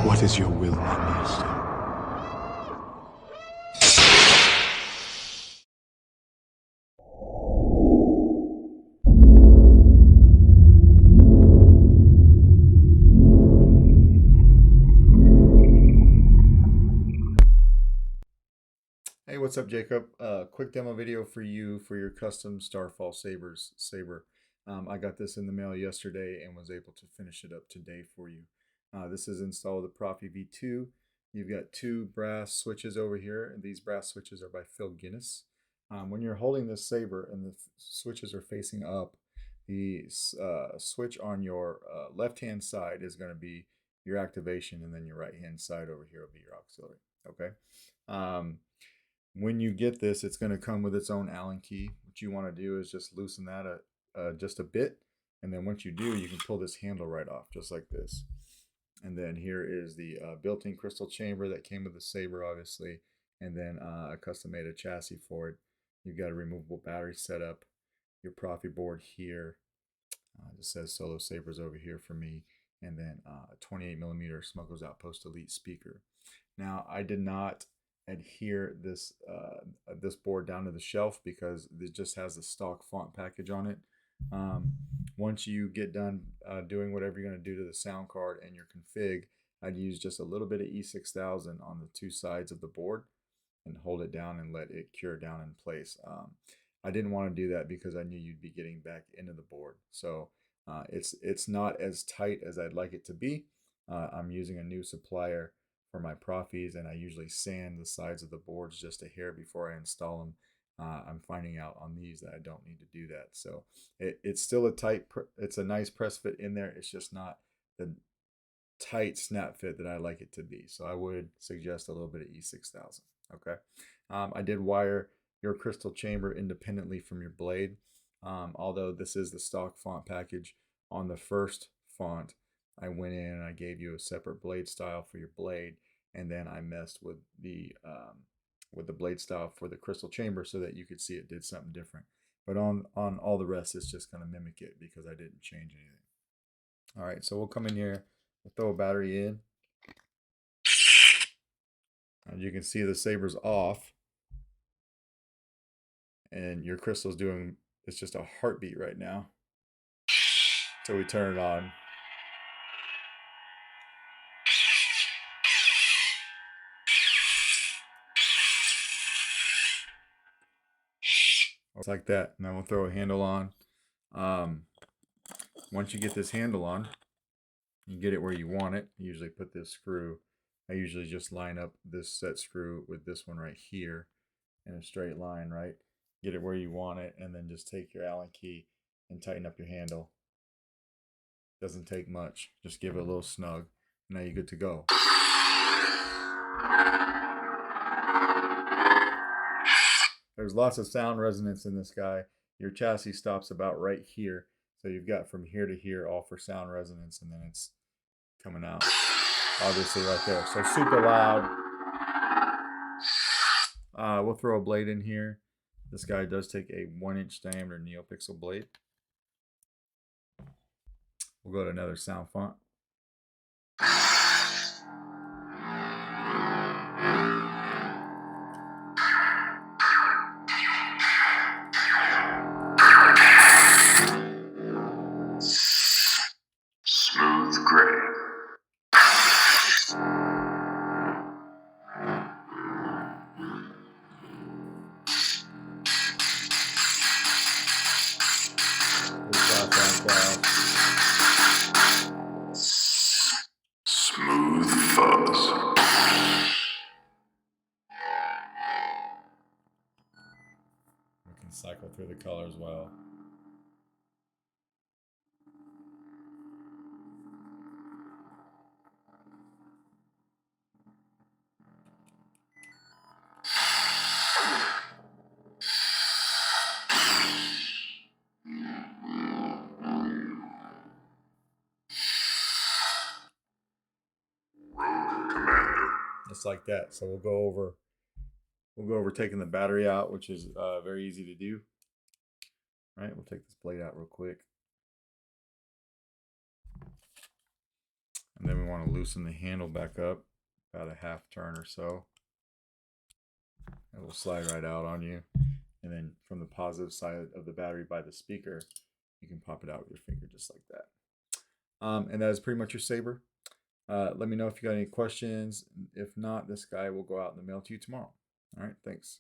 What is your will, my master? Hey, what's up, Jacob? Quick demo video for you for your custom Starfall saber. I got this in the mail yesterday and was able to finish it up today for you. This is installed the Proffie V2. You've got two brass switches over here, and these brass switches are by Phil Guinness. When you're holding this saber and the switches are facing up, the switch on your left-hand side is going to be your activation, and then your right-hand side over here will be your auxiliary. Okay. When you get this, it's going to come with its own Allen key. What you want to do is just loosen that just a bit. And then once you do, you can pull this handle right off, just like this. And then here is the built-in crystal chamber that came with the saber, obviously. And then I custom made a chassis for it. You've got a removable battery setup. Your Proffie board here. It says Solo Sabers over here for me. And then a 28mm Smuggler's Outpost Elite speaker. Now, I did not adhere this board down to the shelf because it just has the stock font package on it. Once you get done doing whatever you're going to do to the sound card and your config, I'd use just a little bit of E6000 on the two sides of the board and hold it down and let it cure down in place. I didn't want to do that because I knew you'd be getting back into the board. So it's not as tight as I'd like it to be. I'm using a new supplier for my Proffies, and I usually sand the sides of the boards just a hair before I install them. I'm finding out on these that I don't need to do that. So it's still it's a nice press fit in there. It's just not the tight snap fit that I like it to be. So I would suggest a little bit of E6000. Okay. I did wire your crystal chamber independently from your blade. Although this is the stock font package, on the first font, I went in and I gave you a separate blade style for your blade, and then I messed with the blade style for the crystal chamber so that you could see it did something different. But on all the rest, it's just going to mimic it because I didn't change anything. All right, so we'll come in here, we'll throw a battery in. As you can see, the saber's off, and your crystal's doing, it's just a heartbeat right now. So we turn it on. It's like that. And then we'll throw a handle on. Once you get this handle on, you get it where you want it. You usually put this screw. I usually just line up this set screw with this one right here in a straight line, right? Get it where you want it, and then just take your Allen key and tighten up your handle. Doesn't take much. Just give it a little snug. Now you're good to go. There's lots of sound resonance in this guy. Your chassis stops about right here. So you've got from here to here all for sound resonance, and then it's coming out. Obviously right there. So super loud. We'll throw a blade in here. This guy does take a 1-inch diameter NeoPixel blade. We'll go to another sound font. Smooth gray. Smooth fuzz. We can cycle through the colors well. Just like that. So we'll go over taking the battery out, which is very easy to do. All right, we'll take this blade out real quick. And then we want to loosen the handle back up about a half turn or so. It will slide right out on you. And then from the positive side of the battery by the speaker, you can pop it out with your finger just like that. And that is pretty much your saber. Let me know if you got any questions. If not, this guy will go out in the mail to you tomorrow. All right, thanks.